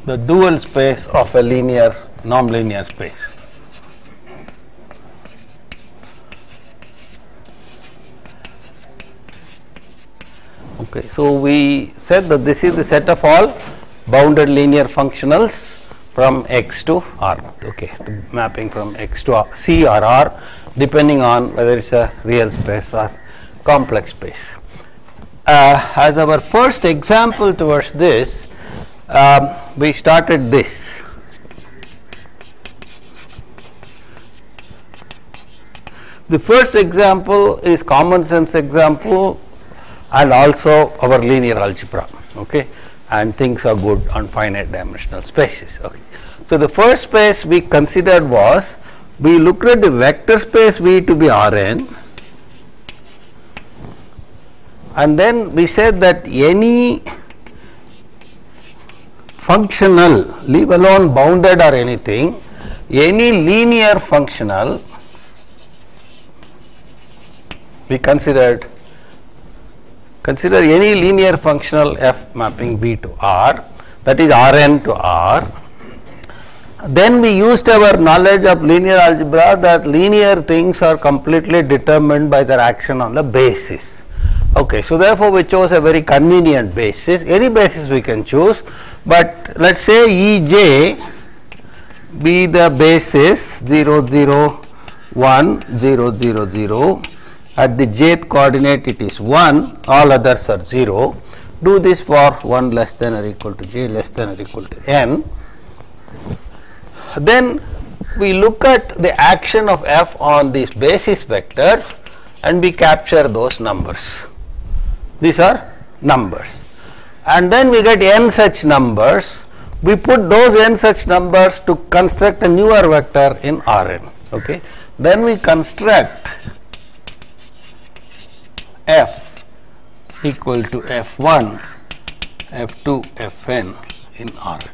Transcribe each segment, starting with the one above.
the dual space of a linear nonlinear space. Okay, so we said that this is the set of all bounded linear functionals from X to R. Okay, mapping from X to R, C or R, depending on whether it's a real space or complex space. As our first example towards this, we started this. The first example is common sense example and also our linear algebra, okay, and things are good on finite dimensional spaces. Okay. So the first space we considered was, we looked at the vector space V to be Rn, and then we said that any functional, leave alone bounded or anything, any linear functional we consider any linear functional f mapping V to R, that is Rn to R. Then we used our knowledge of linear algebra that linear things are completely determined by their action on the basis. Okay, so therefore we chose a very convenient basis. Any basis we can choose, but let us say Ej be the basis 0 0 1 0 0 0. At the jth coordinate it is 1, all others are 0. Do this for 1 less than or equal to j less than or equal to n. Then we look at the action of f on these basis vectors and we capture those numbers. These are numbers. And then we get n such numbers. We put those n such numbers to construct a newer vector in Rn. Okay. Then we construct f equal to f1, f2, fn in Rn.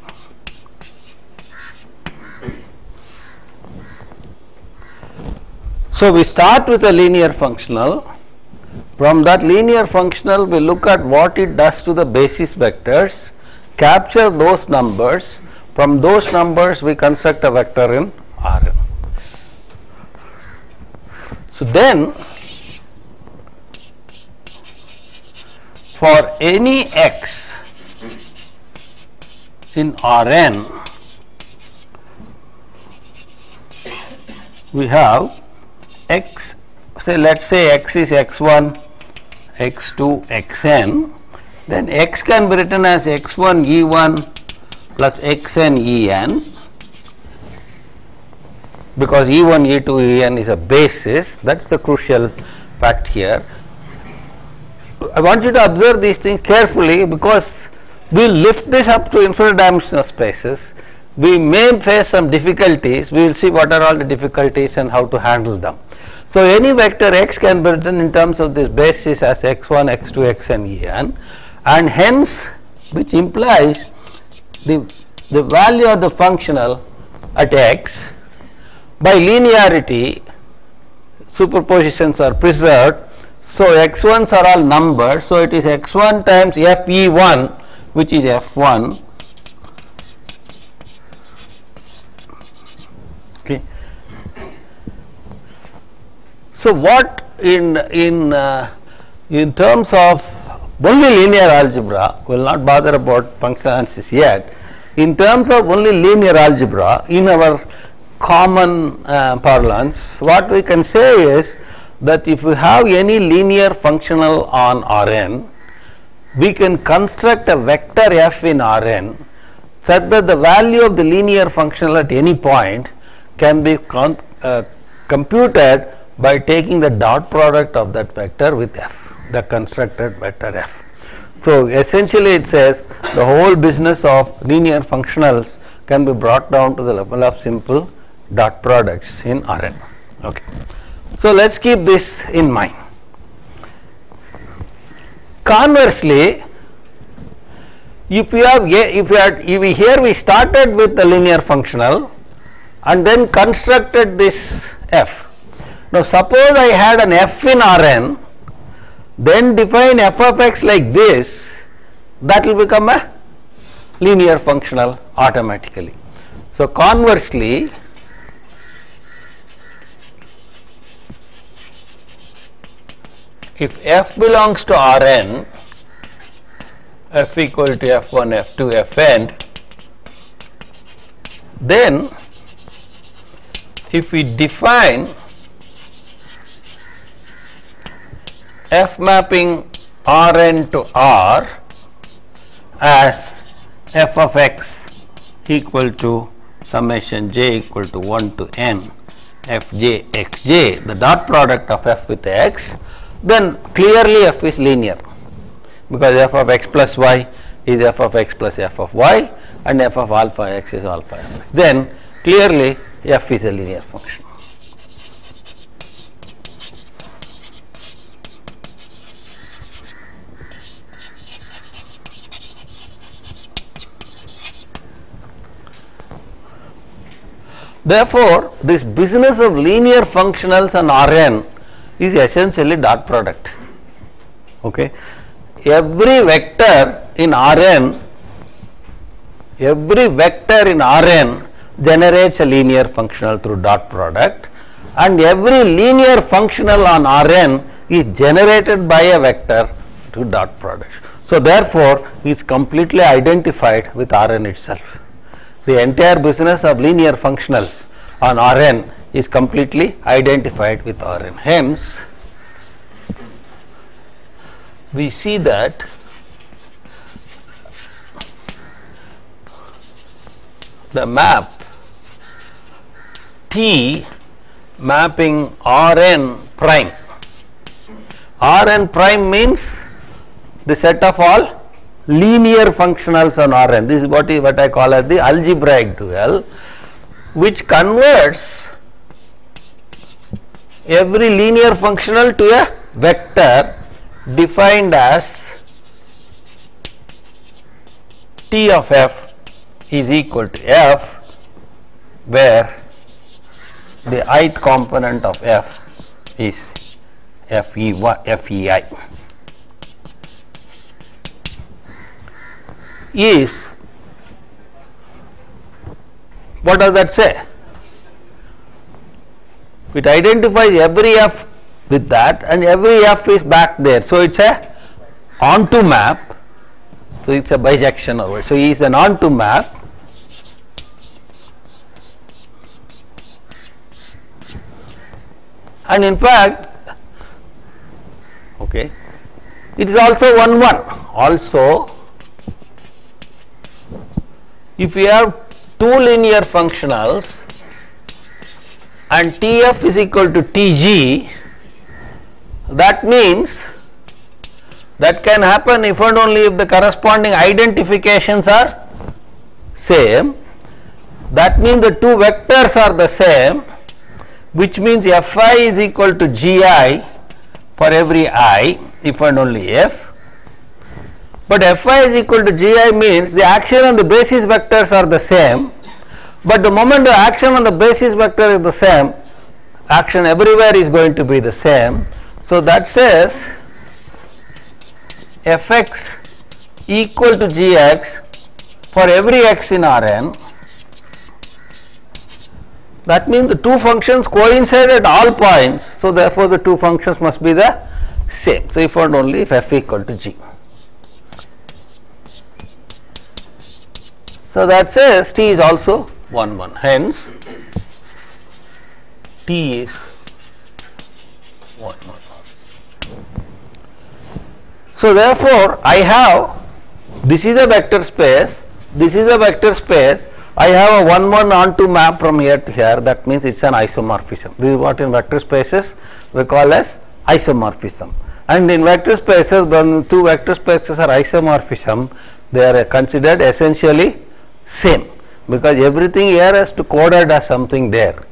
So we start with a linear functional. From that linear functional we look at what it does to the basis vectors, capture those numbers. From those numbers we construct a vector in Rn. So then for any x in Rn, we have x, say let us say x is x1, x2, xn, then x can be written as x1 e1 plus xn en, because e1, e2, en is a basis. That is the crucial fact here. I want you to observe these things carefully, because we will lift this up to infinite dimensional spaces. We may face some difficulties. We will see what are all the difficulties and how to handle them. So any vector x can be written in terms of this basis as x1, x2, xn, en, and hence which implies the value of the functional at x, by linearity superpositions are preserved. So x1s are all numbers, so it is x1 times fe1, which is f1. Okay. So what in terms of only linear algebra, we will not bother about functional analysis yet. In terms of only linear algebra, in our common parlance, what we can say is that if we have any linear functional on Rn, we can construct a vector f in Rn such that the value of the linear functional at any point can be computed by taking the dot product of that vector with f, the constructed vector f. So essentially it says the whole business of linear functionals can be brought down to the level of simple dot products in Rn. Okay. So let us keep this in mind. Conversely, here we started with the linear functional and then constructed this f. Now suppose I had an f in Rn, then define f of x like this, that will become a linear functional automatically. So conversely, if f belongs to Rn, f equal to f1, f2, fn, then if we define f mapping Rn to R as f of x equal to summation j equal to 1 to n fj xj, the dot product of f with x, then clearly f is linear, because f of x plus y is f of x plus f of y, and f of alpha x is alpha x. Then clearly f is a linear function. Therefore, this business of linear functionals and Rn is essentially dot product. Okay. Every vector in Rn generates a linear functional through dot product, and every linear functional on Rn is generated by a vector through dot product. So therefore, it is completely identified with Rn itself. The entire business of linear functionals on Rn is completely identified with Rn. Hence, we see that the map T mapping Rn prime. Rn prime means the set of all linear functionals on Rn. This is what I call as the algebraic dual, which converts every linear functional to a vector defined as T of f is equal to f, where the ith component of f is fei. Is, what does that say? It identifies every f with that, and every f is back there. So it's a onto map. So it's a bijection over. So E is an onto map. And in fact, okay, it is also 1 1. Also, if we have two linear functionals and Tf is equal to Tg, that means that can happen if and only if the corresponding identifications are same. That means the two vectors are the same, which means Fi is equal to Gi for every I, if and only if. But Fi is equal to Gi means the action on the basis vectors are the same, but the moment the action on the basis vector is the same, action everywhere is going to be the same. So that says Fx equal to Gx for every x in Rn. That means the two functions coincide at all points, so therefore the two functions must be the same. So if and only if f equal to g. So that says T is also 1 1. Hence, T is 1 1. So therefore, I have, this is a vector space, this is a vector space, I have a 1 1 onto map from here to here. That means it's an isomorphism. This is what in vector spaces we call as isomorphism. And in vector spaces, when two vector spaces are isomorphism, they are considered essentially same, because everything here has to coded as something there,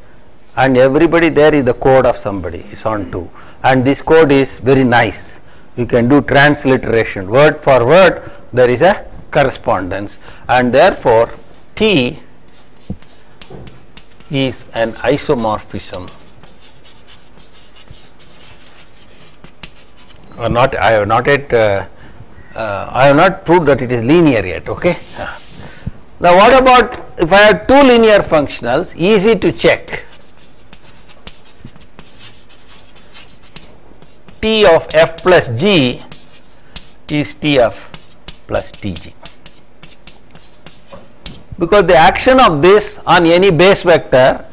and everybody there is the code of somebody is on to, and this code is very nice. You can do transliteration, word for word there is a correspondence, and therefore T is an isomorphism. Or not, I have not yet I have not proved that it is linear yet, okay. Now what about if I have two linear functionals? Easy to check. T of f plus g is T of plus Tg, because the action of this on any base vector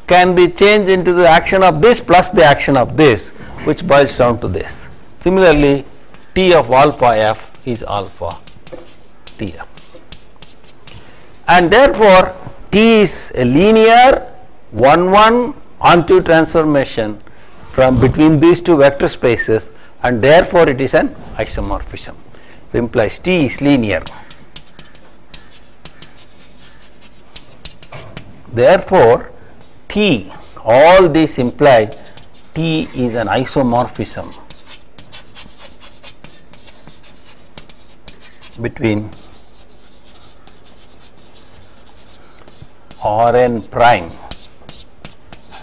can be changed into the action of this plus the action of this, which boils down to this. Similarly, T of alpha f is alpha Tf, and therefore T is a linear 1-1 onto transformation from between these two vector spaces, and therefore it is an isomorphism. So implies T is linear. Therefore T, all these imply T is an isomorphism between Rn prime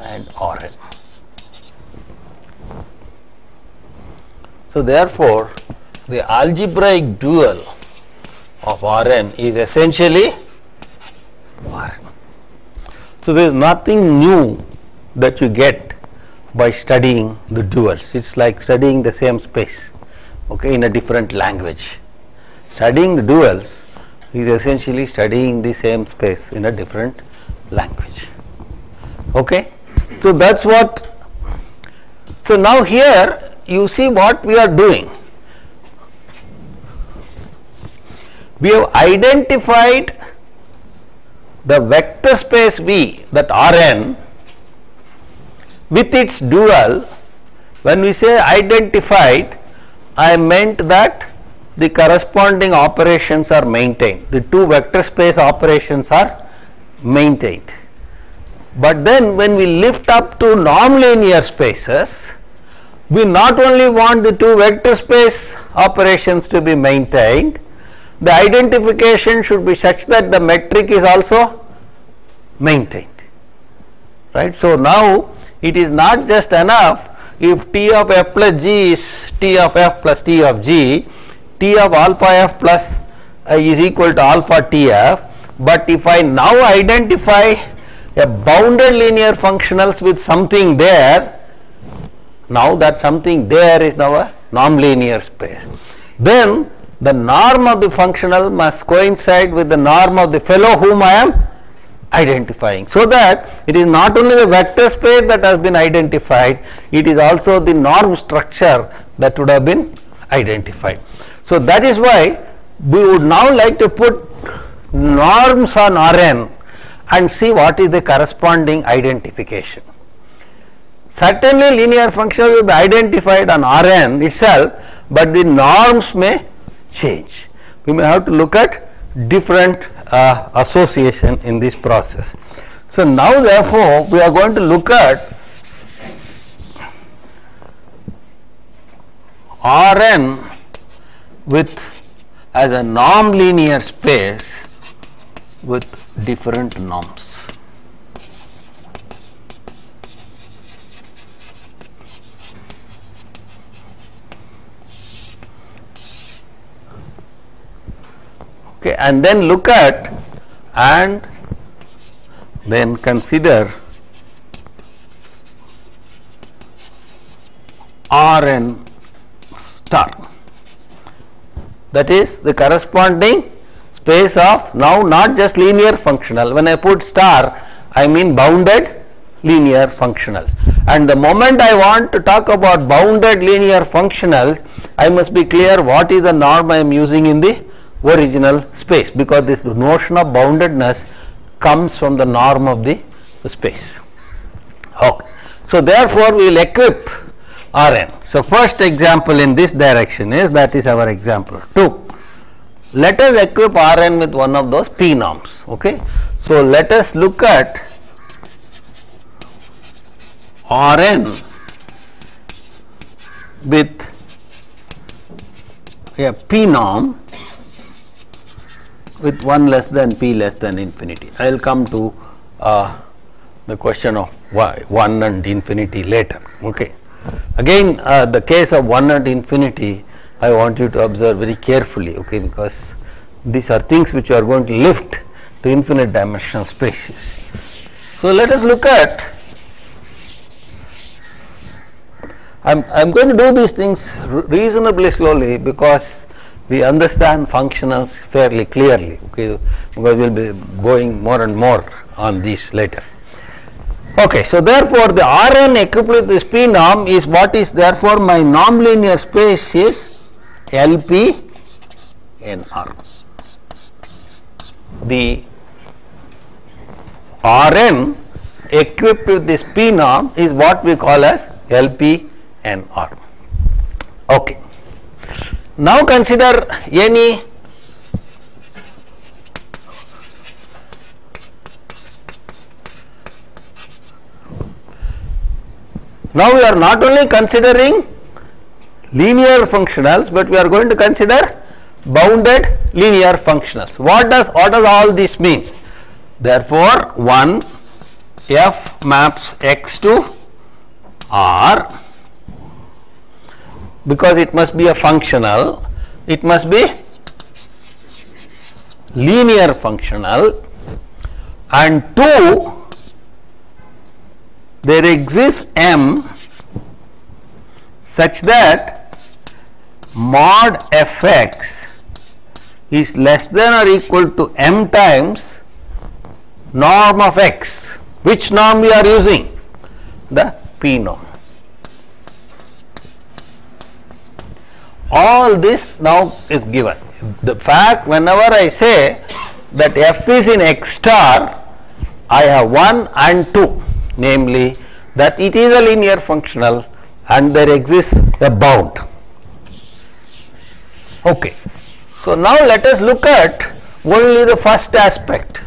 and Rn. So therefore the algebraic dual of Rn is essentially Rn. So there is nothing new that you get by studying the duals. It's like studying the same space, okay, in a different language. Studying the duals is essentially studying the same space in a different language. Okay, so that's what. So now here you see what we are doing. We have identified the vector space V, that Rn, with its dual. When we say identified, I meant that the corresponding operations are maintained. The two vector space operations are maintained. But then when we lift up to nonlinear spaces, we not only want the two vector space operations to be maintained, the identification should be such that the metric is also maintained, right. So now it is not just enough if T of f plus g is T of f plus T of g, T of alpha f plus is equal to alpha Tf, but if I now identify a bounded linear functionals with something there, now that something there is now a nonlinear space, then the norm of the functional must coincide with the norm of the fellow whom I am identifying, so that it is not only the vector space that has been identified, it is also the norm structure that would have been identified. So that is why we would now like to put norms on Rn and see what is the corresponding identification. Certainly linear function will be identified on Rn itself, but the norms may change. We may have to look at different association in this process. So now therefore we are going to look at Rn with as a norm-linear space with different norms. Okay, and then look at and then consider Rn star, that is the corresponding space of now not just linear functional. When I put star, I mean bounded linear functionals, and the moment I want to talk about bounded linear functionals, I must be clear what is the norm I am using in the original space, because this notion of boundedness comes from the norm of the space. Okay. So therefore we will equip Rn. So first example in this direction is, that is our example 2. Let us equip Rn with one of those P norms. Okay. So let us look at Rn with a P norm with 1 less than p less than infinity. I will come to the question of 1 and infinity later. Okay. Again the case of 1 and infinity I want you to observe very carefully, okay, because these are things which you are going to lift to infinite dimensional spaces. So let us look at, I'm going to do these things reasonably slowly because we understand functionals fairly clearly, okay, because we will be going more and more on these later. Okay, so therefore the Rn equivalent to this P norm is what is, therefore my norm linear space is LP NR. The Rn equipped with this P norm is what we call as LP NR. Okay. Now consider any now we are not only considering linear functionals, but we are going to consider bounded linear functionals. What does all this mean? Therefore, 1 f maps x to R, because it must be a functional, it must be linear functional, and 2 there exists M such that mod fx is less than or equal to M times norm of x. Which norm we are using? The P norm. All this now is given. The fact, whenever I say that f is in x star, I have 1 and 2, namely that it is a linear functional and there exists a bound. Okay. So now let us look at only the first aspect.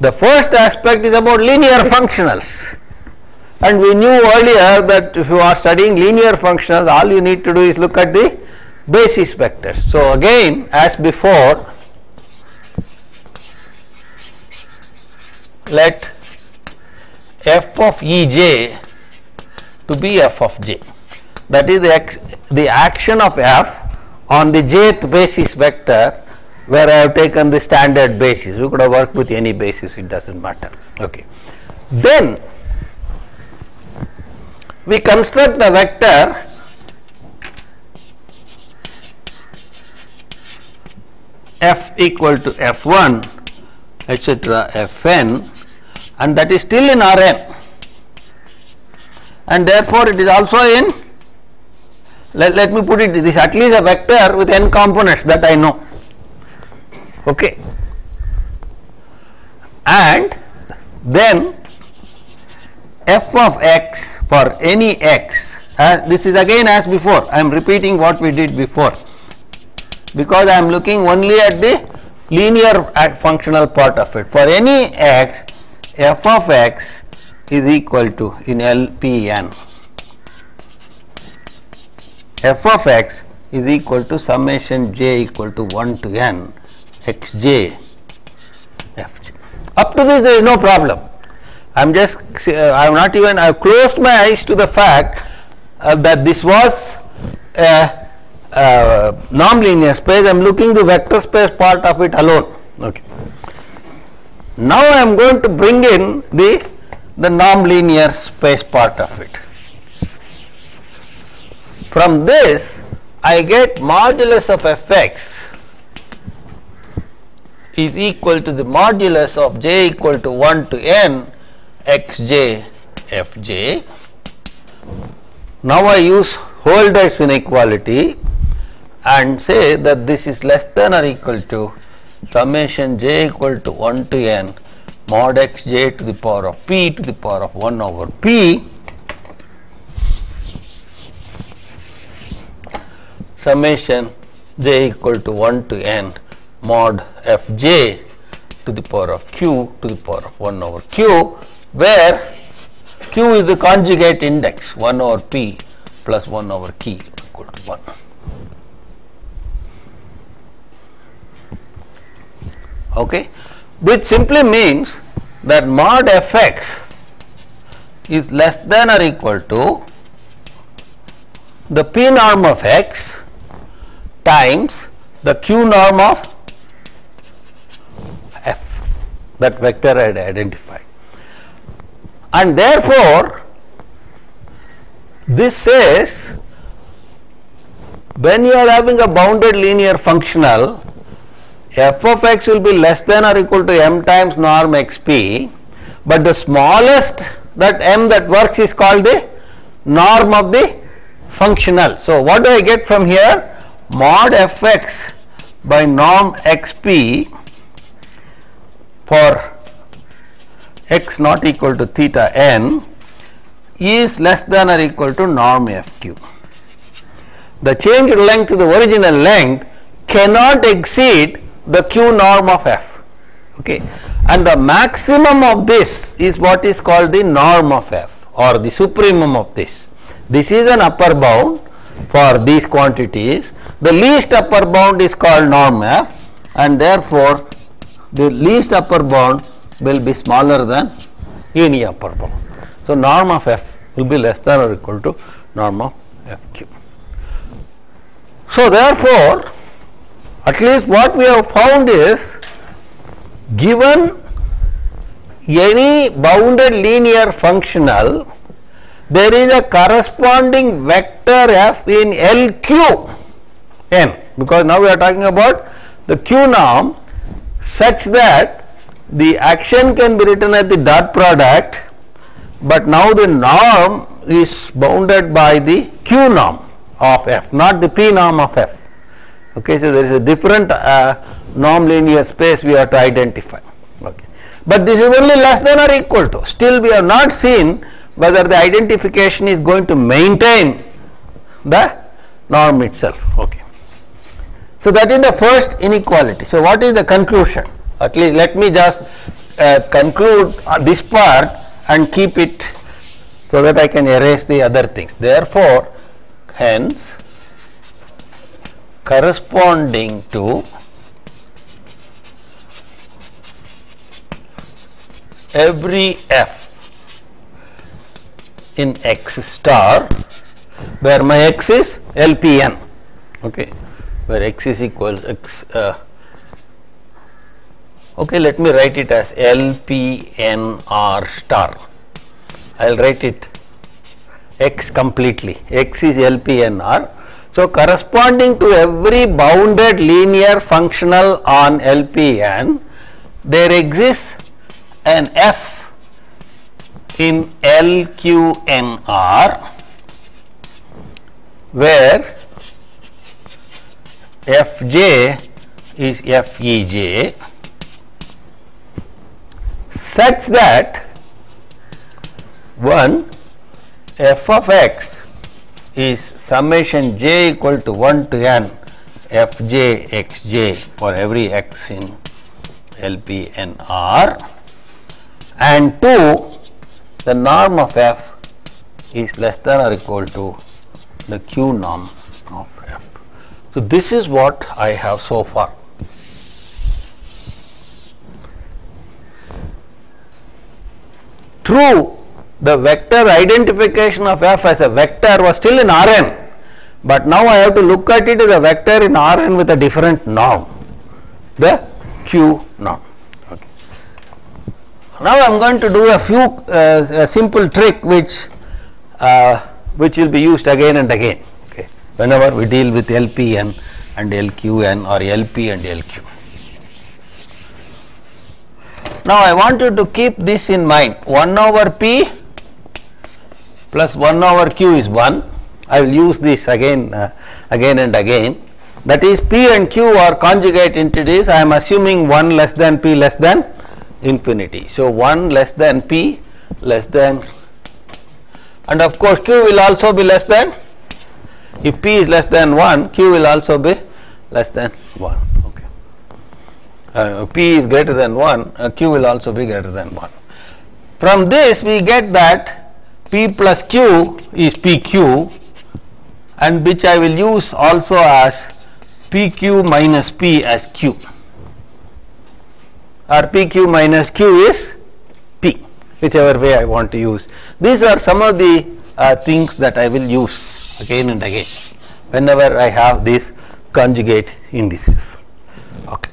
The first aspect is about linear functionals. And we knew earlier that if you are studying linear functionals, all you need to do is look at the basis vectors. So again, as before, let f of Ej to be f of j. That is the action of f on the jth basis vector, where I have taken the standard basis. We could have worked with any basis, it does not matter. Okay. Then we construct the vector f equal to f1 etc. fn, and that is still in Rn, and therefore it is also in, let me put it, this is at least a vector with n components that I know. Okay. And then f of x for any x, this is again as before, I am repeating what we did before, because I am looking only at the linear functional part of it. For any x, f of x is equal to, in LPN, f of x is equal to summation j equal to 1 to n xj fj. Up to this there is no problem. I am just, I have not even, I have closed my eyes to the fact that this was a non-linear space. I am looking the vector space part of it alone. Okay. Now I am going to bring in the non-linear space part of it. From this I get modulus of fx is equal to the modulus of j equal to 1 to n xj fj. Now I use Holder's inequality and say that this is less than or equal to summation j equal to 1 to n mod xj to the power of p to the power of 1 over p summation j equal to 1 to n mod fj to the power of q to the power of 1 over q, where q is the conjugate index 1 over p plus 1 over k equal to 1. Okay, which simply means that mod fx is less than or equal to the p norm of x times the q norm of f. that vector I had identified. And therefore, this says when you are having a bounded linear functional, f of x will be less than or equal to m times norm xp, but the smallest that m that works is called the norm of the functional. So, what do I get from here? Mod fx by norm xp for x not equal to theta n is less than or equal to norm fq. The changed length to the original length cannot exceed the q norm of f, okay, and the maximum of this is what is called the norm of f or the supremum of this. This is an upper bound for these quantities. The least upper bound is called norm f, and therefore the least upper bound will be smaller than any upper bound. So, norm of f will be less than or equal to norm of fq. So, therefore, at least what we have found is, given any bounded linear functional, there is a corresponding vector f in LQ n, because now we are talking about the q norm such that the action can be written as the dot product, but now the norm is bounded by the q norm of f, not the p norm of f. Okay, so there is a different norm linear space we have to identify. Okay, but this is only less than or equal to. Still, we have not seen whether the identification is going to maintain the norm itself. Okay, so that is the first inequality. So, what is the conclusion? At least let me just conclude this part and keep it so that I can erase the other things. Therefore, hence corresponding to every f in x star where my x is LPN, okay, where x is equal x, okay, let me write it as LPNR star. I will write it x completely, x is LPNR. So, corresponding to every bounded linear functional on LPN, there exists an f in LQNR where Fj is Fej such that 1 f of x is summation j equal to 1 to n fj xj for every x in LPNR, and 2 the norm of f is less than or equal to the q norm of f. So, this is what I have so far. True, the vector identification of f as a vector was still in Rn, but now I have to look at it as a vector in Rn with a different norm, the q norm. Okay. Now I am going to do a few a simple trick which will be used again and again, okay, whenever we deal with LPN and LQN or LP and LQ. Now I want you to keep this in mind. 1 over P plus 1 over Q is 1. I will use this again and again. That is, P and Q are conjugate entities. I am assuming 1 less than P less than infinity. So, 1 less than P less than, and of course Q will also be less than, if P is less than 1, Q will also be less than 1. P is greater than 1, Q will also be greater than 1. From this we get that P plus Q is PQ, and which I will use also as PQ minus P as Q, or PQ minus Q is P, whichever way I want to use. These are some of the things that I will use again and again whenever I have these conjugate indices. Okay.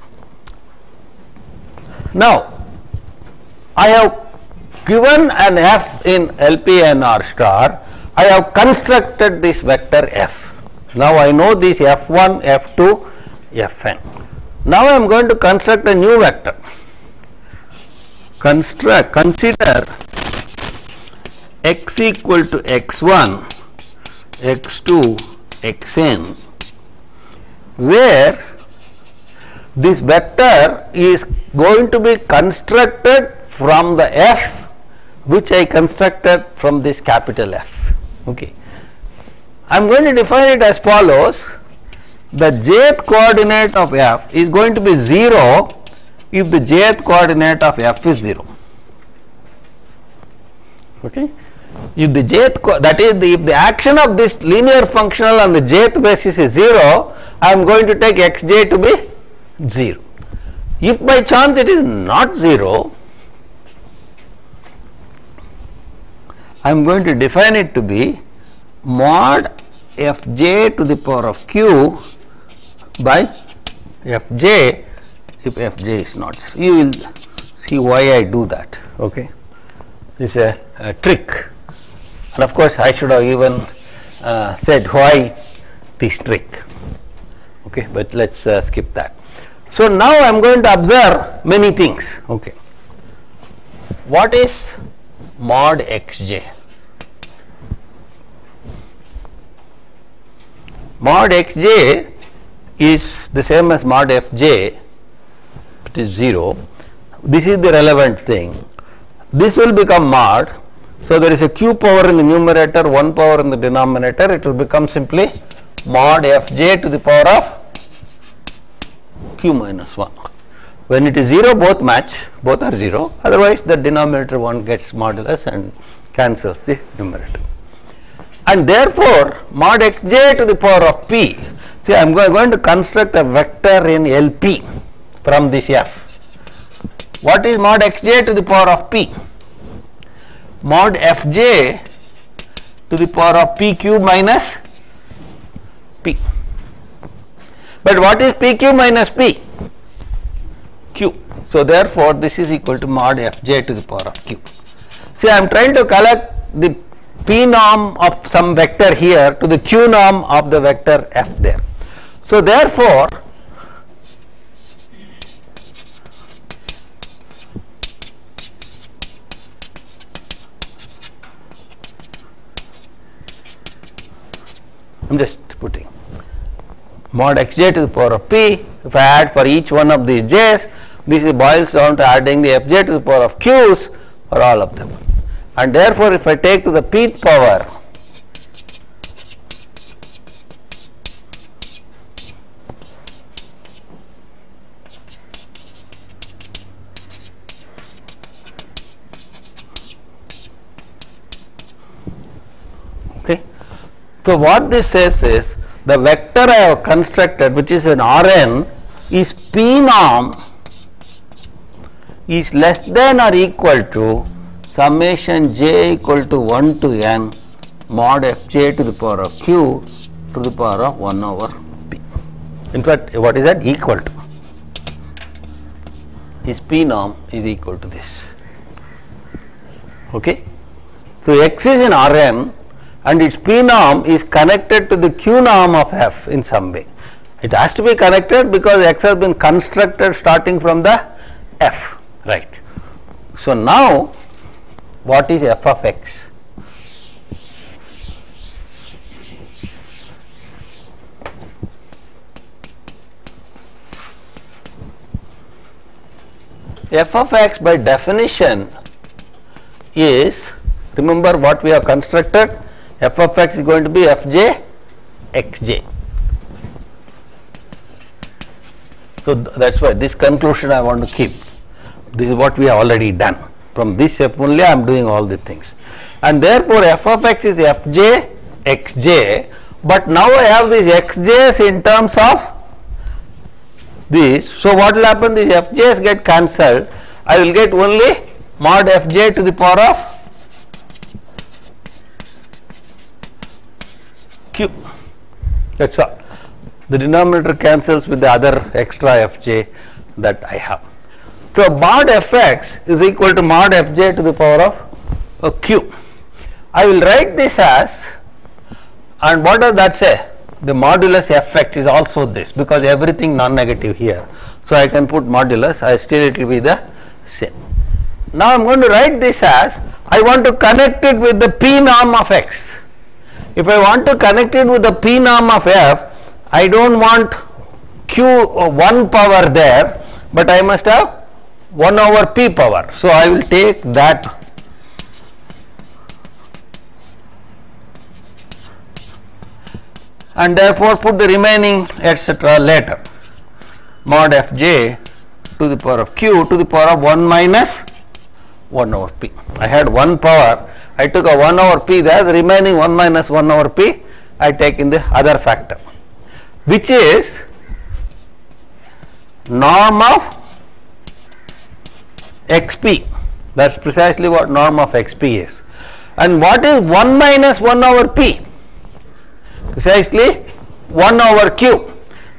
Now, I have given an f in LP and R star, I have constructed this vector f. Now I know this f1, f2, fn. Now I am going to construct a new vector. Consider x equal to x1, x2, xn, where this vector is going to be constructed from the f which I constructed from this capital F. Okay. I am going to define it as follows. The jth coordinate of f is going to be 0 if the jth coordinate of f is 0. Okay. If the jth, that is, if the action of this linear functional on the jth basis is 0, I am going to take xj to be 0. If by chance it is not 0, I am going to define it to be mod fj to the power of q by fj if fj is not 0. You will see why I do that. Okay. This is a trick, and of course I should have even said why this trick. Okay, but let's skip that. So now I am going to observe many things. Okay. What is mod xj? Mod xj is the same as mod fj, it is 0. This is the relevant thing. This will become mod. So there is a q power in the numerator, 1 power in the denominator. It will become simply mod fj to the power of q minus 1. When it is 0, both match, both are 0. Otherwise, the denominator 1 gets modulus and cancels the numerator. And therefore, mod xj to the power of p. See, I am going to construct a vector in LP from this f. What is mod xj to the power of p? Mod fj to the power of pq minus p. But what is pq minus p? Q. So therefore, this is equal to mod fj to the power of q. See, I am trying to collect the p norm of some vector here to the q norm of the vector f there. So therefore, I am just putting mod xj to the power of p. If I add for each one of these j's, this boils down to adding the fj to the power of q's for all of them. And therefore, if I take to the pth power okay. So what this says is the vector I have constructed, which is an Rn, is p norm is less than or equal to summation j equal to 1 to n mod fj to the power of q to the power of 1 over p. In fact, what is that? Equal to. Is p norm is equal to this. Okay. So x is in Rn and its p norm is connected to the q norm of f in some way. It has to be connected because x has been constructed starting from the f, right. So now what is f of x? F of x by definition is, remember what we have constructed, f of x is going to be fj xj. So that is why this conclusion I want to keep. This is what we have already done. From this f only I am doing all the things. And therefore f of x is fj xj, but now I have these xj's in terms of this. So what will happen? These fj's get cancelled. I will get only mod fj to the power of q. That's all. The denominator cancels with the other extra fj that I have. So mod fx is equal to mod fj to the power of q. I will write this as, and what does that say? The modulus fx is also this, because everything non-negative here. So I can put modulus, still it will be the same. Now I am going to write this as, I want to connect it with the p norm of x. If I want to connect it with the p norm of f, I don't want q 1 power there, but I must have 1 over p power. So I will take that and therefore put the remaining etc. later. Mod fj to the power of q to the power of 1 minus 1 over p. I had 1 power, I took a 1 over p there, the remaining 1 minus 1 over p I take in the other factor, which is norm of xp. That is precisely what norm of xp is. And what is 1 minus 1 over p? Precisely 1 over q.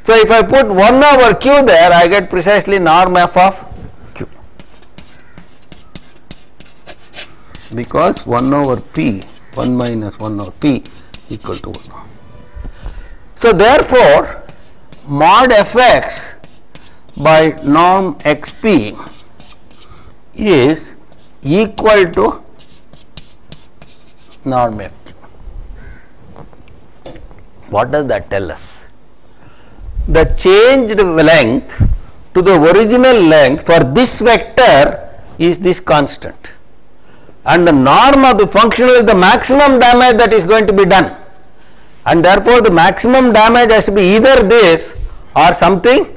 So if I put 1 over q there, I get precisely norm f of q, because 1 over p, 1 minus 1 over p equal to 1. So therefore mod fx by norm xp is equal to norm fq. What does that tell us? The changed length to the original length for this vector is this constant, and the norm of the functional is the maximum damage that is going to be done, and therefore the maximum damage has to be either this or something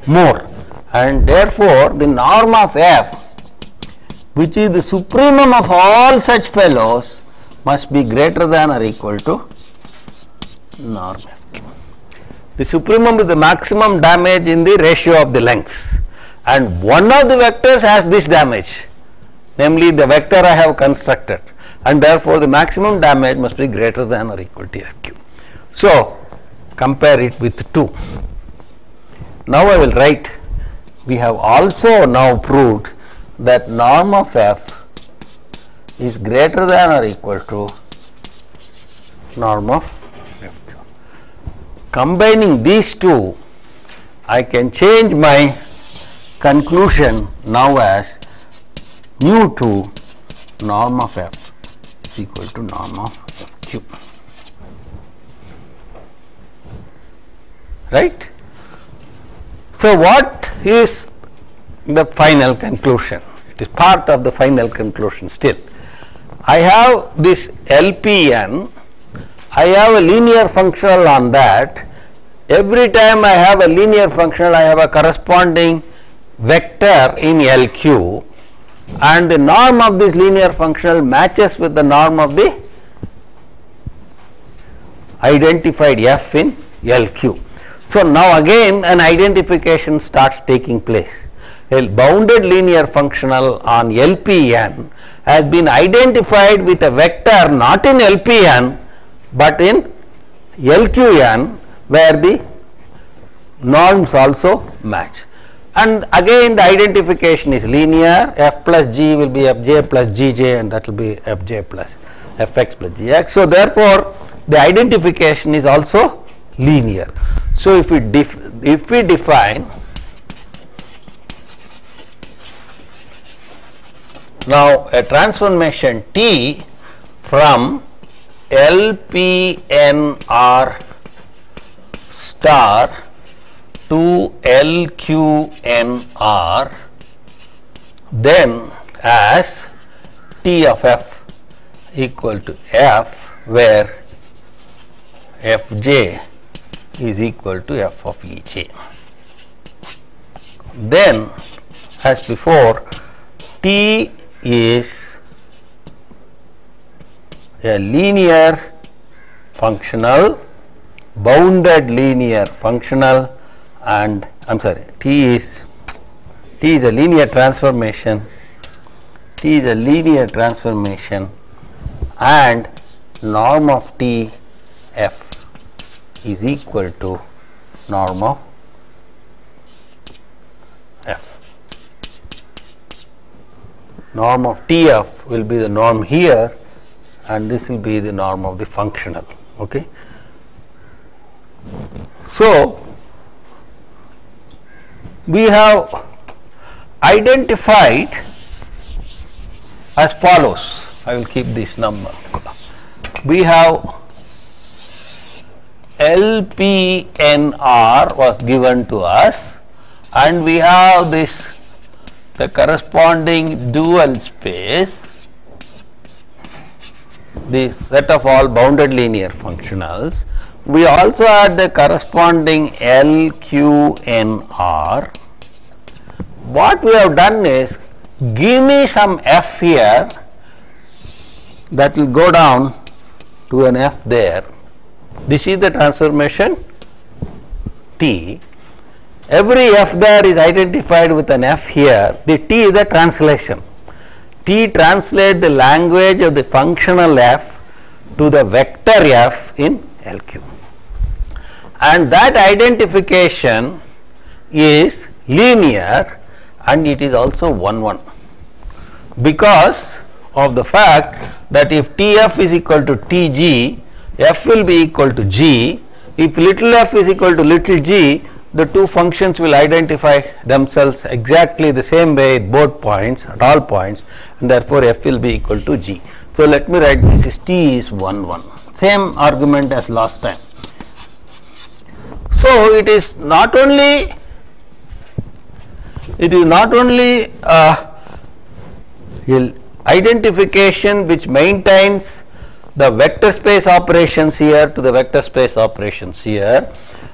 more, and therefore the norm of f, which is the supremum of all such fellows, must be greater than or equal to norm fq. The supremum is the maximum damage in the ratio of the lengths, and one of the vectors has this damage, namely the vector I have constructed, and therefore the maximum damage must be greater than or equal to fq. So compare it with 2. Now I will write, we have also now proved that norm of f is greater than or equal to norm of fq. Combining these two, I can change my conclusion now as mu2 norm of f is equal to norm of fq. Right? So what is the final conclusion? It is part of the final conclusion still. I have this LPn, I have a linear functional on that. Every time I have a linear functional, I have a corresponding vector in LQ, and the norm of this linear functional matches with the norm of the identified f in LQ. So now again an identification starts taking place. A bounded linear functional on LPn has been identified with a vector not in LPn but in LQn, where the norms also match. And again the identification is linear, f plus g will be fj plus gj, and that will be fj plus fx plus gx. So therefore the identification is also linear. So if we define now a transformation T from LPNR star to LQNR, then as T of f equal to f, where fj is equal to f of ej. Then as before, T is a linear functional, bounded linear functional, and T is a linear transformation, and norm of T f is equal to norm of f. norm of TF will be the norm here, and this will be the norm of the functional. Okay. So, we have identified as follows. I will keep this number. We have LPNR was given to us, and we have this, the corresponding dual space, the set of all bounded linear functionals. We also had the corresponding LQNR. What we have done is, give me some f here that will go down to an f there. This is the transformation T. Every f there is identified with an f here. The T is the translation. T translates the language of the functional f to the vector f in LQ. And that identification is linear, and it is also 1 1, because of the fact that if TF is equal to TG, f will be equal to g. If little f is equal to little g, the two functions will identify themselves exactly the same way at both points, at all points, and therefore f will be equal to g. So let me write this is T is 1 1. Same argument as last time. So it is not only identification which maintains the vector space operations here to the vector space operations here,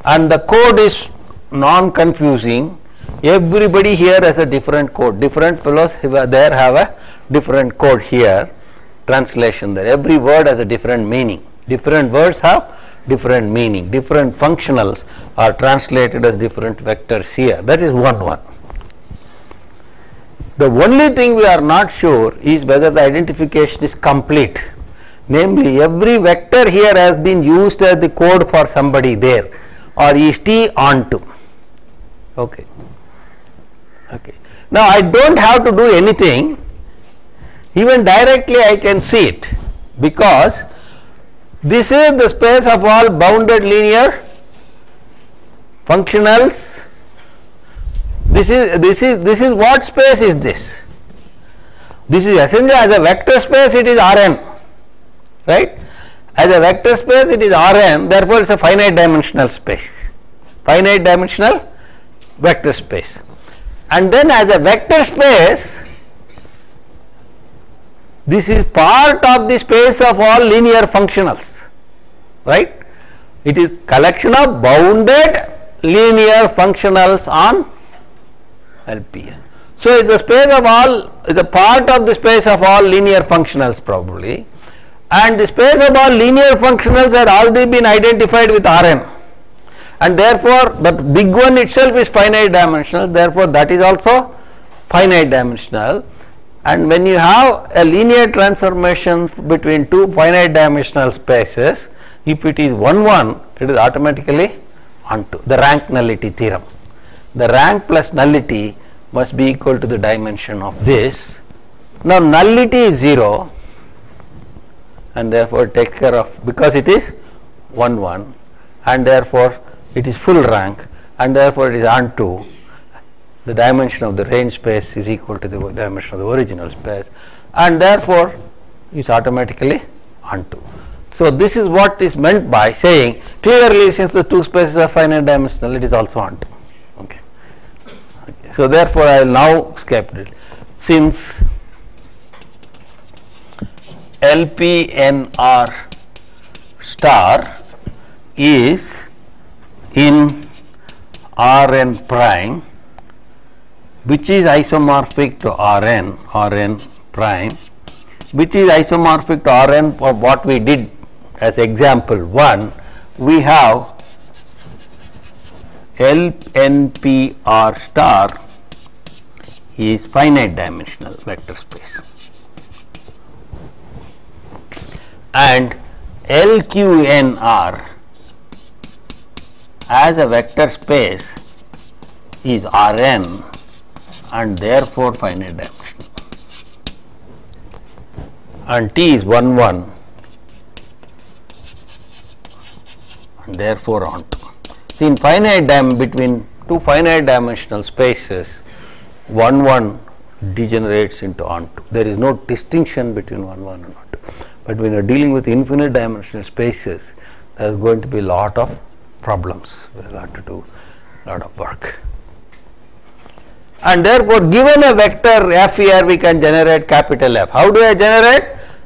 and the code is non-confusing. Everybody here has a different code. Different fellows there have a different code here, translation there. Every word has a different meaning. Different words have different meaning. Different functionals are translated as different vectors here. That is 1 1. The only thing we are not sure is whether the identification is complete. Namely, every vector here has been used as the code for somebody there, or is T onto. Okay. Okay. Now I don't have to do anything. Even directly I can see it, because this is the space of all bounded linear functionals. This is what space is this? This is essentially, as a vector space it is Rn, right? As a vector space it is Rn, therefore it is a finite dimensional space, finite dimensional vector space. And then as a vector space, this is part of the space of all linear functionals, right? It is collection of bounded linear functionals on LPN. So it's a space of all, is a part of the space of all linear functionals probably, and the space of all linear functionals had already been identified with Rn, and therefore that big one itself is finite dimensional, therefore that is also finite dimensional. And when you have a linear transformation between two finite dimensional spaces, if it is 1 1, it is automatically onto the rank nullity theorem. The rank plus nullity must be equal to the dimension of this. Now nullity is 0, and therefore take care of, because it is 1 1, and therefore it is full rank, and therefore it is onto. The dimension of the range space is equal to the dimension of the original space, and therefore is automatically onto. So this is what is meant by saying clearly, since the two spaces are finite dimensional, it is also onto. Okay. Okay. So therefore I will now skip it. Since LPNR star is in Rn prime, which is isomorphic to Rn prime, which is isomorphic to Rn for what we did as example 1, we have LNPR star is finite dimensional vector space, and LQNR as a vector space is Rn, and therefore finite dimensional. and T is 1 1 and therefore onto. See, in between two finite dimensional spaces, 1 1 degenerates into onto. There is no distinction between 1 1 and onto. But when you are dealing with infinite dimensional spaces, there is going to be a lot of problems. We will have to do a lot of work. And therefore, given a vector f here, we can generate capital F. How do I generate?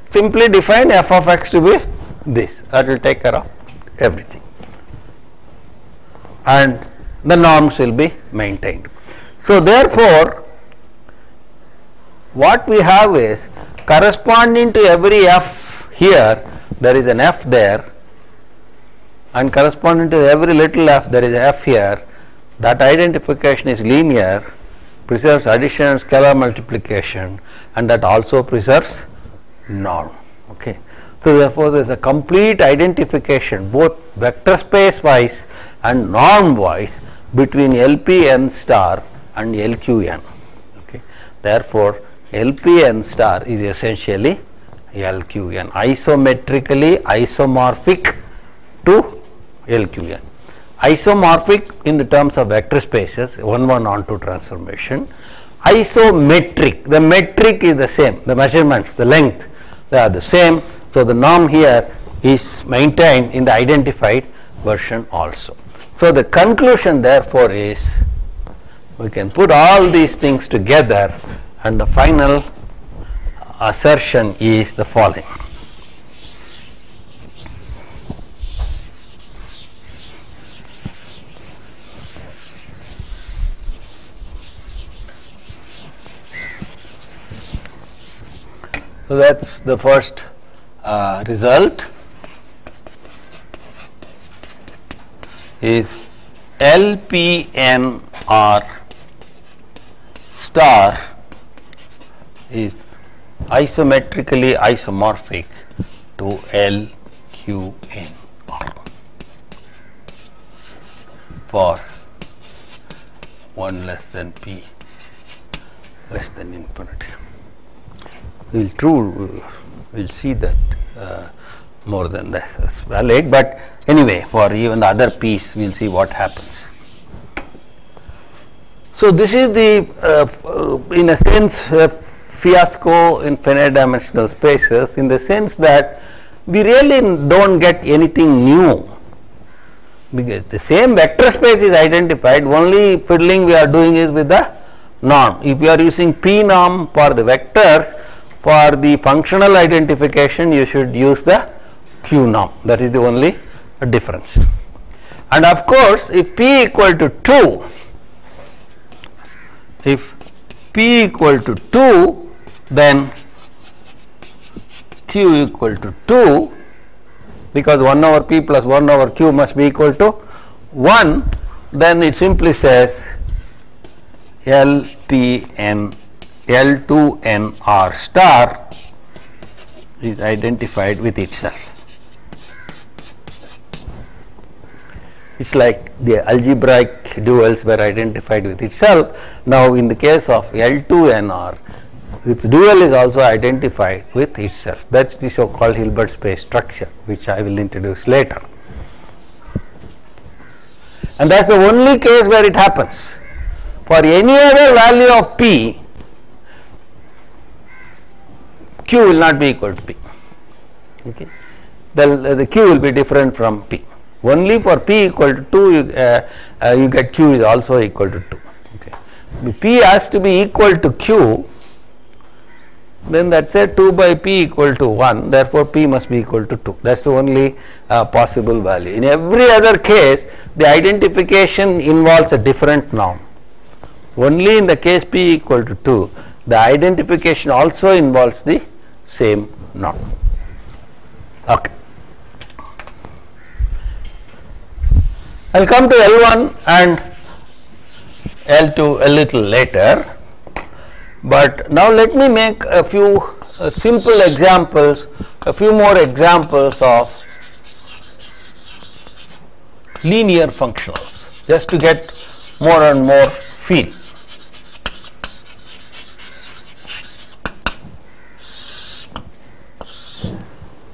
Simply define f of x to be this. That will take care of everything. And the norms will be maintained. So, therefore, what we have is corresponding to every f here, there is an f there, and corresponding to every little f, there is a f here. That identification is linear, preserves addition and scalar multiplication, and that also preserves norm. Okay. So, therefore, there is a complete identification both vector space wise and norm wise between LP n star and LQ n. Okay. Therefore, LP n star is essentially LQ n, isometrically isomorphic to LQ n. Isomorphic in the terms of vector spaces, 1 1 onto transformation. Isometric, the metric is the same, the measurements, the length, they are the same. So, the norm here is maintained in the identified version also. So, the conclusion therefore is, we can put all these things together, and the final assertion is the following. So, that is the first result is LPNR star is isometrically isomorphic to LQNR for 1 less than p less than infinity. We will see that more than this is valid, but anyway, for even the other piece we will see what happens. So, this is the in a sense fiasco in finite dimensional spaces, in the sense that we really do not get anything new, because the same vector space is identified, only fiddling we are doing is with the norm. If we are using P norm for the vectors, for the functional identification you should use the Q norm, that is the only difference. And of course, if P equal to 2, if P equal to 2, then Q equal to 2, because 1 over P plus 1 over Q must be equal to 1, then it simply says LPN L2NR star is identified with itself. It is like the algebraic duals were identified with itself. Now, in the case of L2NR, its dual is also identified with itself. That is the so called Hilbert space structure, which I will introduce later. And that is the only case where it happens. For any other value of P, Q will not be equal to P. Okay. The Q will be different from P. Only for P equal to 2, you get Q is also equal to 2. Okay. If P has to be equal to Q, then that said 2 by P equal to 1, therefore P must be equal to 2. That is the only possible value. In every other case, the identification involves a different norm. Only in the case P equal to 2, the identification also involves the same norm. Okay. I will come to L1 and L2 a little later, but now let me make a few simple examples, a few more examples of linear functionals, just to get more and more feel.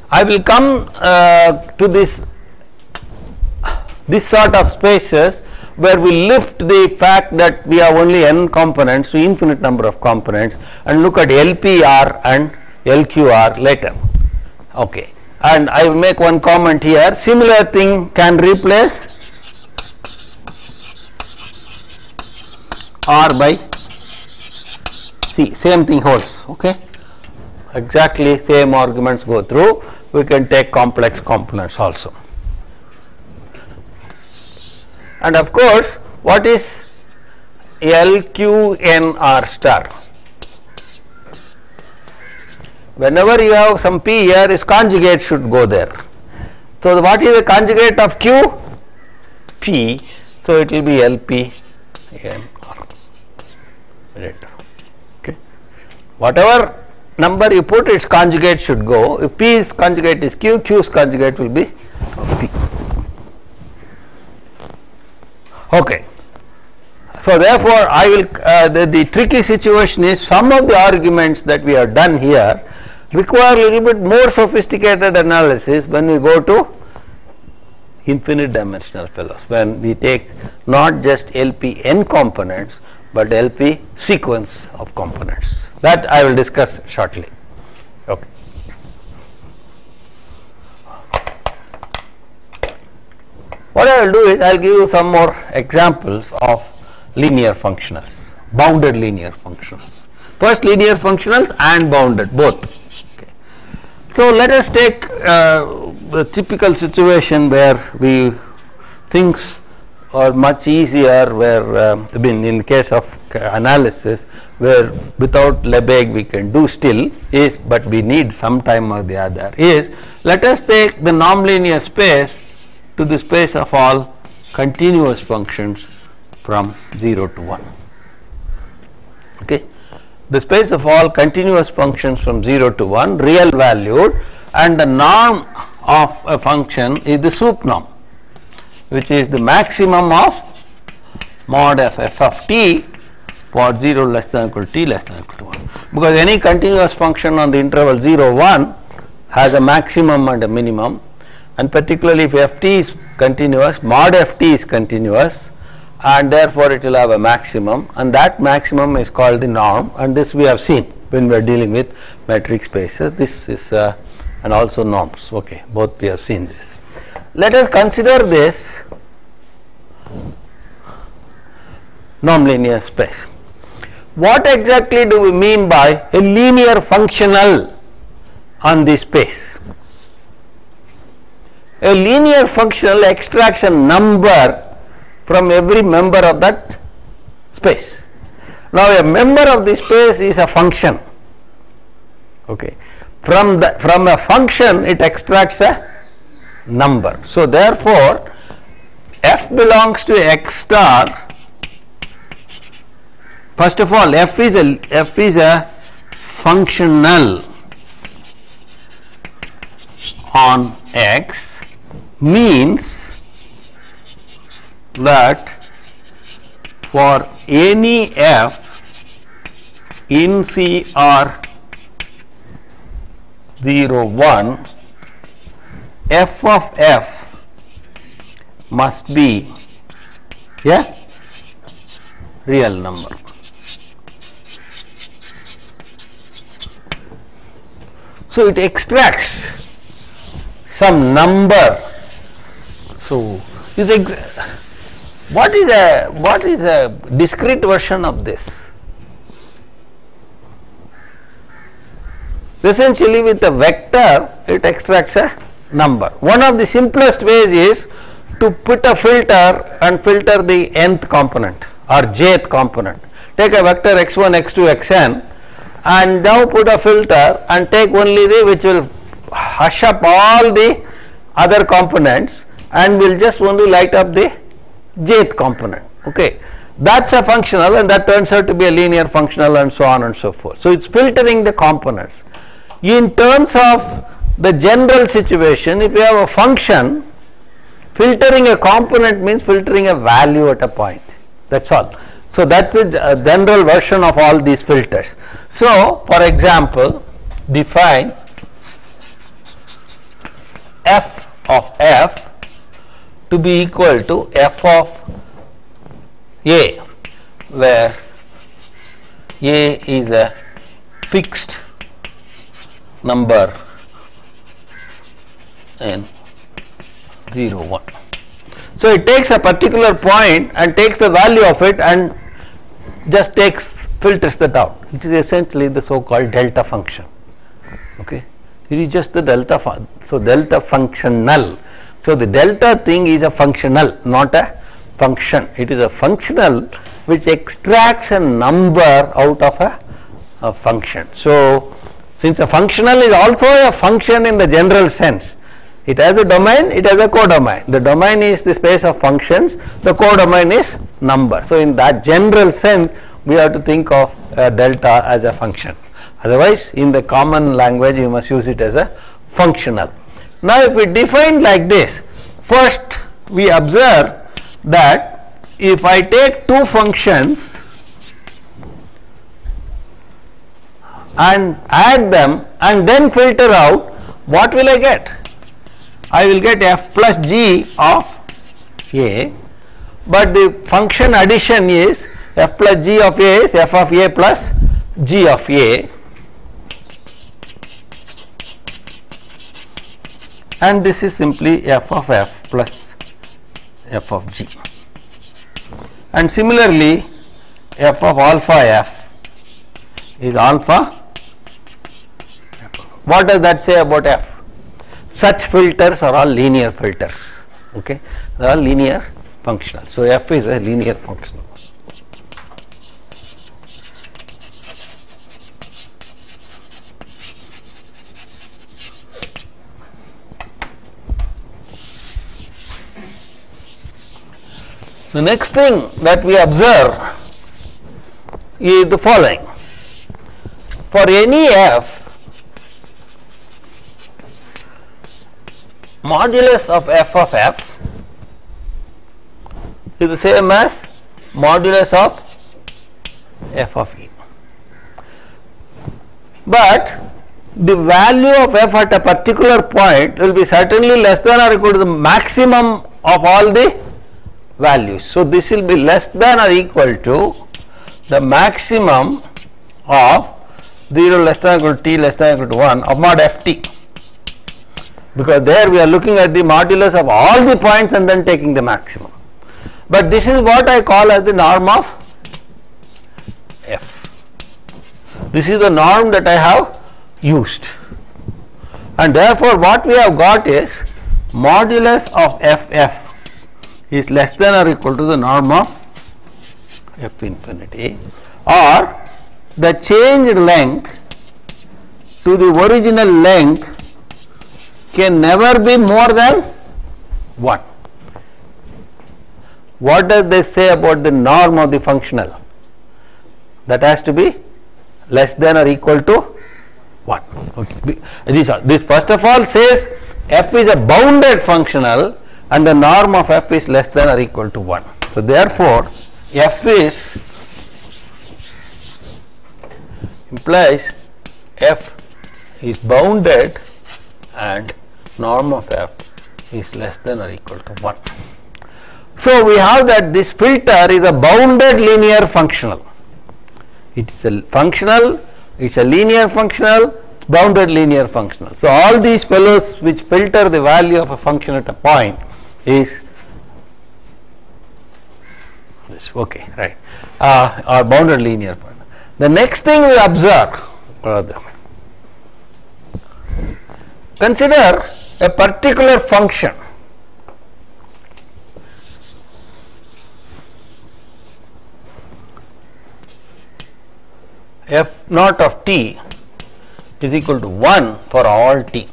I will come to this sort of spaces where we lift the fact that we have only n components to infinite number of components and look at LPR and LQR later. Okay. And I will make one comment here. Similar thing can replace R by C. Same thing holds. Okay. Exactly same arguments go through. We can take complex components also. And of course, what is LQNR star? Whenever you have some P here, its conjugate should go there. So, what is the conjugate of Q? P. So, it will be LPNR. Okay. Whatever number you put, its conjugate should go. If P's conjugate is Q, Q's conjugate will be P. Okay. So, therefore, I will the tricky situation is some of the arguments that we have done here require a little bit more sophisticated analysis when we go to infinite dimensional fellows, when we take not just LP n components, but LP sequence of components. That I will discuss shortly. Okay. What I will do is I will give you some more examples of linear functionals, bounded linear functionals. First linear functionals and bounded both. Okay. So, let us take the typical situation where things are much easier, where in the case of analysis where without Lebesgue we can do still is, but we need some time or the other, is let us take the nonlinear space to the space of all continuous functions from 0 to 1. Okay. The space of all continuous functions from 0 to 1, real valued, and the norm of a function is the sup norm, which is the maximum of mod f of t for 0 less than or equal to t less than or equal to 1. Because any continuous function on the interval 0 1 has a maximum and a minimum, and particularly if ft is continuous, mod ft is continuous, and therefore it will have a maximum, and that maximum is called the norm, and this we have seen when we are dealing with metric spaces. This is and also norms. Okay, both we have seen this. Let us consider this nonlinear space. What exactly do we mean by a linear functional on this space? A linear functional extracts a number from every member of that space. Now, a member of this space is a function. Okay. From a function, it extracts a number. So, therefore, f belongs to x star. First of all, f is a functional on x, means that for any f in CR 0 1, f of f must be a real number. So, it extracts some number. So, what is a discrete version of this? Essentially, with a vector, it extracts a number. One of the simplest ways is to put a filter and filter the nth component or jth component. Take a vector x1, x2, xn, and now put a filter and take only the which will hush up all the other components and will just only light up the jth component. Okay. That's a functional, and that turns out to be a linear functional, and so on and so forth. So, it's filtering the components. In terms of the general situation, if you have a function, filtering a component means filtering a value at a point. That's all. So, that's the general version of all these filters. So, for example, define f of f to be equal to f of a, where a is a fixed number in 0, 1. So it takes a particular point and takes the value of it and just filters that out. It is essentially the so-called delta function. Okay, it is just the delta function. So delta functional. So the delta thing is a functional, not a function. It is a functional which extracts a number out of a function. So since a functional is also a function in the general sense, it has a domain, it has a codomain. The domain is the space of functions, the codomain is number. So in that general sense, we have to think of delta as a function. Otherwise, in the common language, you must use it as a functional. Now, if we define like this, first we observe that if I take two functions and add them and then filter out, what will I get? I will get f plus g of a, but the function addition is f plus g of a is f of a plus g of a, and this is simply f of f plus f of g. And similarly, f of alpha f is alpha. What does that say about f? Such filters are all linear filters. Okay, they are all linear functional. So f is a linear functional. The next thing that we observe is the following. For any f, modulus of f is the same as modulus of f of e. But the value of f at a particular point will be certainly less than or equal to the maximum of all the values. So this will be less than or equal to the maximum of 0 less than or equal to t less than or equal to 1 of mod ft, because there we are looking at the modulus of all the points and then taking the maximum. But this is what I call as the norm of f. This is the norm that I have used, and therefore what we have got is modulus of ff is less than or equal to the norm of f infinity, or the changed length to the original length can never be more than 1. What does this say about the norm of the functional? That has to be less than or equal to 1. Okay. This first of all says f is a bounded functional and the norm of f is less than or equal to 1. So therefore, f implies f is bounded and norm of f is less than or equal to 1. So we have that this filter is a bounded linear functional. It is a functional, it is a linear functional, bounded linear functional. So all these fellows which filter the value of a function at a point is this, okay, right, or bounded linear function. The next thing we observe, consider a particular function f naught of t is equal to 1 for all t,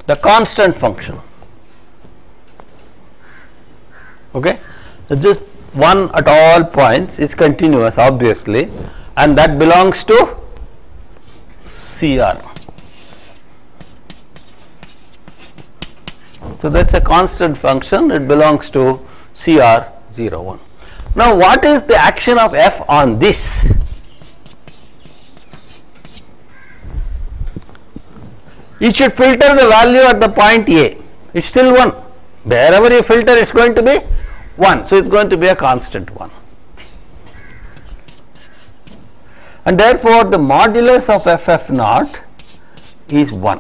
the constant function. Okay, so just 1 at all points is continuous obviously, and that belongs to CR. So that's a constant function, it belongs to CR 0 1. Now what is the action of f on this? it should filter the value at the point A. It's still 1. Wherever you filter, it's going to be 1. So, it's going to be a constant 1. And therefore, the modulus of ff naught is 1.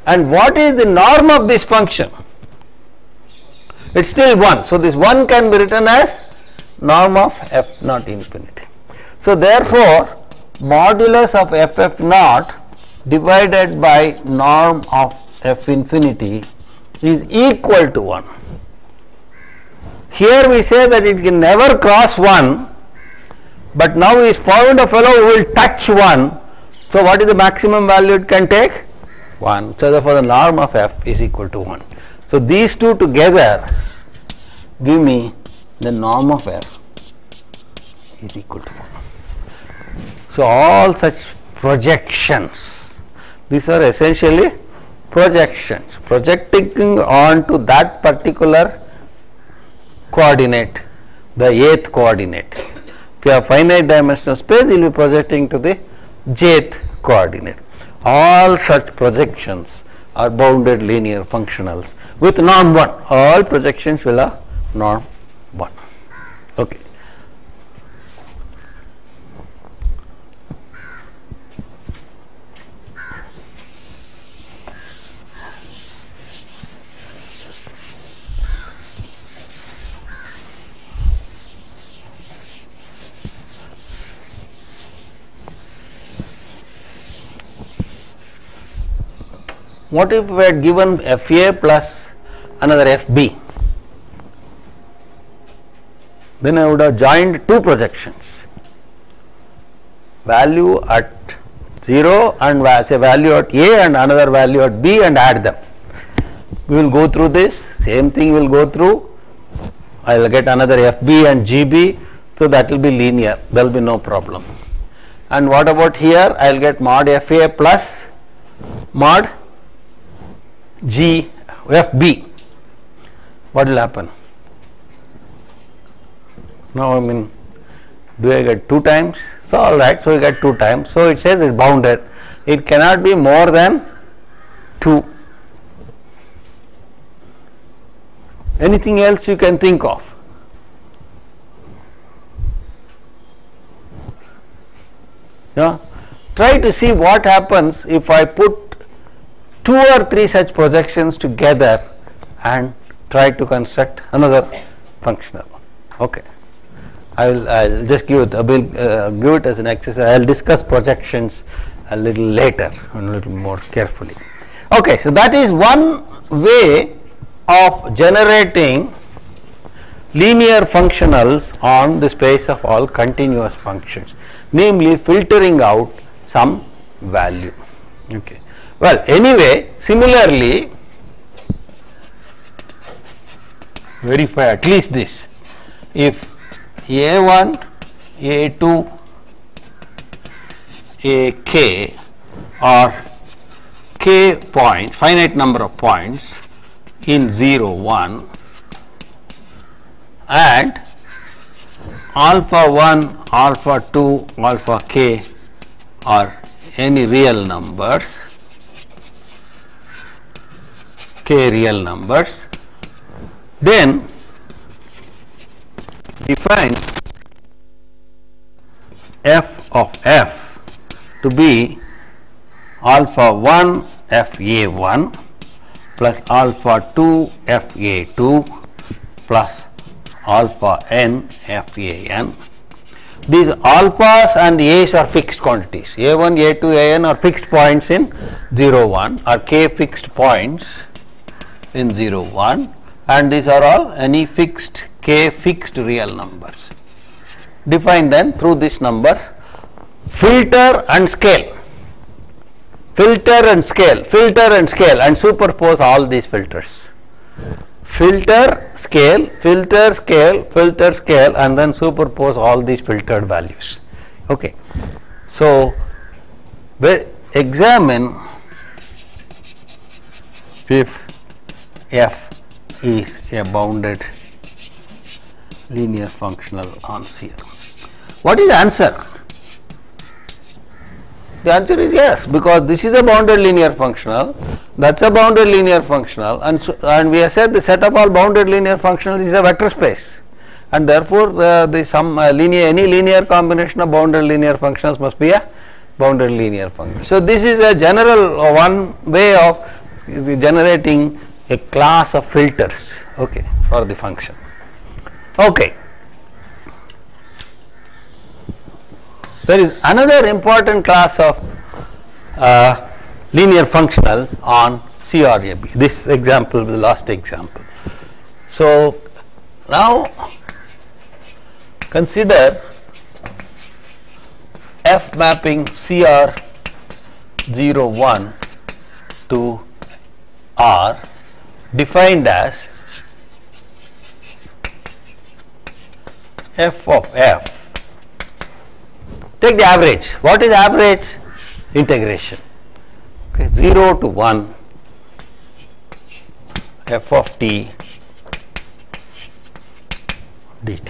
And what is the norm of this function? It's still 1. So, this 1 can be written as norm of f naught infinity. So, therefore, modulus of ff naught divided by norm of f infinity is equal to 1. Here we say that it can never cross 1, but now we found a fellow who will touch 1. So, what is the maximum value it can take? 1. So, therefore, the norm of f is equal to 1. So, these two together give me the norm of f is equal to 1. So, all such projections, these are essentially projections, projecting onto that particular coordinate, the jth coordinate. If you have finite dimensional space, you will be projecting to the jth coordinate. All such projections are bounded linear functionals with norm 1. All projections will have norm 1. Okay. What if we had given FA plus another FB? Then I would have joined two projections, value at 0 and say value at A and another value at B, and add them. We will go through this, same thing we will go through. I will get another FB and GB, so that will be linear, there will be no problem. And what about here? I will get mod FA plus mod G FB. What will happen? Now, I mean, do I get 2 times? So, all right, so we get 2 times. So, it says it's bounded. It cannot be more than 2. Anything else you can think of? Yeah. Try to see what happens if I put 2 or 3 such projections together and try to construct another functional. Okay. I'll just give it. I will give it as an exercise. I'll discuss projections a little later and a little more carefully. Okay, so that is one way of generating linear functionals on the space of all continuous functions, namely filtering out some value. Okay. Well, anyway, similarly, verify at least this. If A1, A2, AK are k points, finite number of points in 0, 1, and alpha 1, alpha 2, alpha k are any real numbers, k real numbers, then define f of f to be alpha 1 FA1 plus alpha 2 FA2 plus alpha n FAN. These alphas and a's are fixed quantities. A1, A2, AN are fixed points in 0, 1, or k fixed points in 0, 1, and these are all any fixed k fixed real numbers. Define then through these numbers, filter and scale, filter and scale, filter and scale, and superpose all these filters. Filter, scale, filter, scale, filter, scale, and then superpose all these filtered values. Okay. So, examine if f is a bounded linear functional on C. What is the answer? The answer is yes, because this is a bounded linear functional, that's a bounded linear functional, and we have said the set of all bounded linear functionals is a vector space, and therefore any linear combination of bounded linear functions must be a bounded linear function. So this is a general one way of generating a class of filters, okay, for the function. Okay. There is another important class of linear functionals on CRAB. This example is the last example. So now consider F mapping CR01 to R defined as f of f. Take the average. What is average? Integration. Okay, 0 to 1 f of t dt.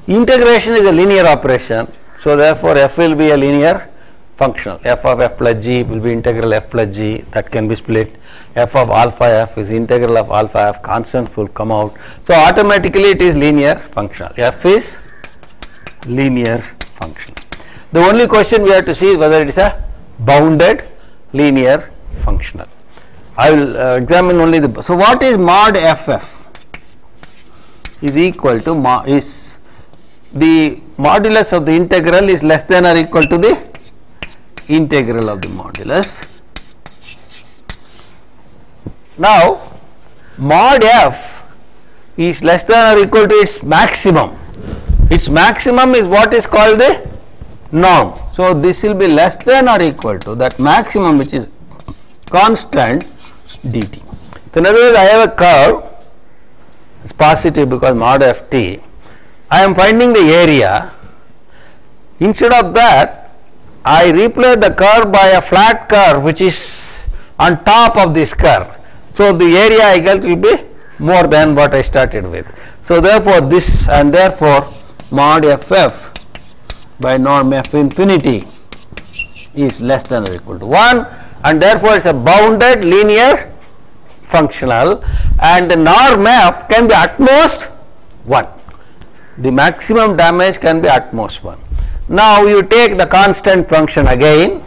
Integration is a linear operation, so therefore f will be a linear functional. F of f plus g will be integral f plus g, that can be split. F of alpha f is integral of alpha f, constants will come out. So automatically it is linear functional. F is linear function. The only question we have to see is whether it is a bounded linear functional. I will examine only the. So what is mod ff? Is equal to is the modulus of the integral is less than or equal to the integral of the modulus. Now mod f is less than or equal to its maximum. Its maximum is what is called the norm. So this will be less than or equal to that maximum, which is constant dt. So in other words, I have a curve, it's positive because mod ft. I am finding the area. Instead of that, I replace the curve by a flat curve which is on top of this curve. So the area I get will be more than what I started with. So therefore this, and therefore mod ff by norm f infinity is less than or equal to 1, and therefore it is a bounded linear functional, and the norm f can be at most 1. The maximum damage can be at most 1. Now you take the constant function again,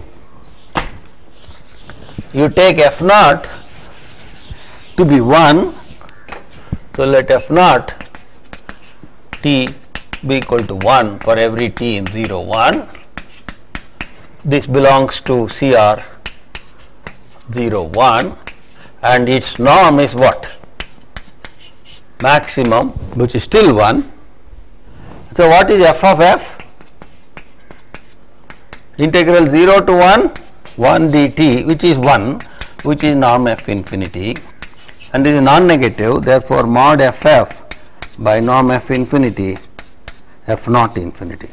you take f naught to be 1, so let f naught t be equal to 1 for every t in 0 1. This belongs to CR 0 1, and its norm is what? Maximum, which is still 1. So what is f of f? Integral 0 to 1 dt, which is 1, which is norm f infinity, and this is non-negative. Therefore mod ff by norm f infinity f naught infinity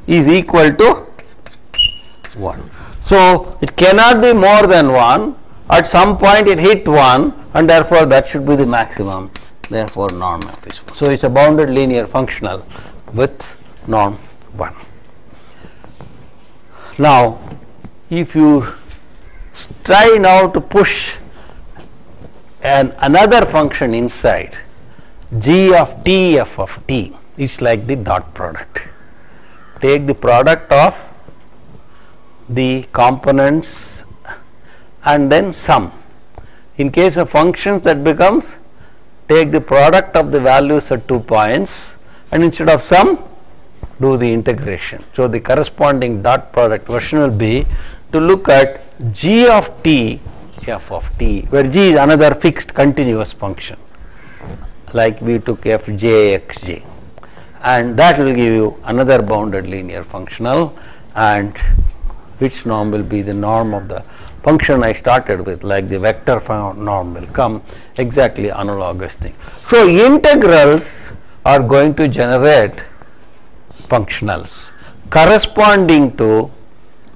is equal to 1. So it cannot be more than 1. At some point it hit 1, and therefore that should be the maximum. Therefore norm f is 1. So it's a bounded linear functional with norm 1. Now if you try now to push another function inside, g of t f of t is like the dot product. Take the product of the components and then sum. In case of functions, that becomes take the product of the values at 2 points, and instead of sum do the integration. So the corresponding dot product version will be to look at g of t f of t, where g is another fixed continuous function, like we took fj xj, and that will give you another bounded linear functional, and which norm will be the norm of the function I started with, like the vector norm will come, exactly analogous thing. So integrals are going to generate functionals corresponding to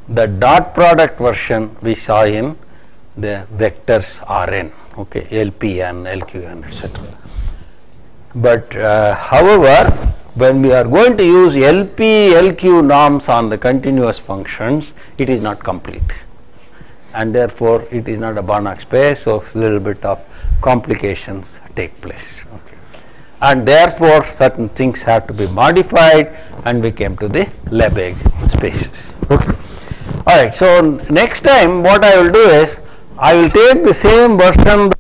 the dot product version we saw in the vectors Rn, okay, LPn, LQn, etc. But however, when we are going to use LP, LQ norms on the continuous functions, it is not complete, and therefore it is not a Banach space, so a little bit of complications take place. Okay. And therefore certain things have to be modified, and we came to the Lebesgue spaces. Okay. All right. So next time what I will do is I will take the same version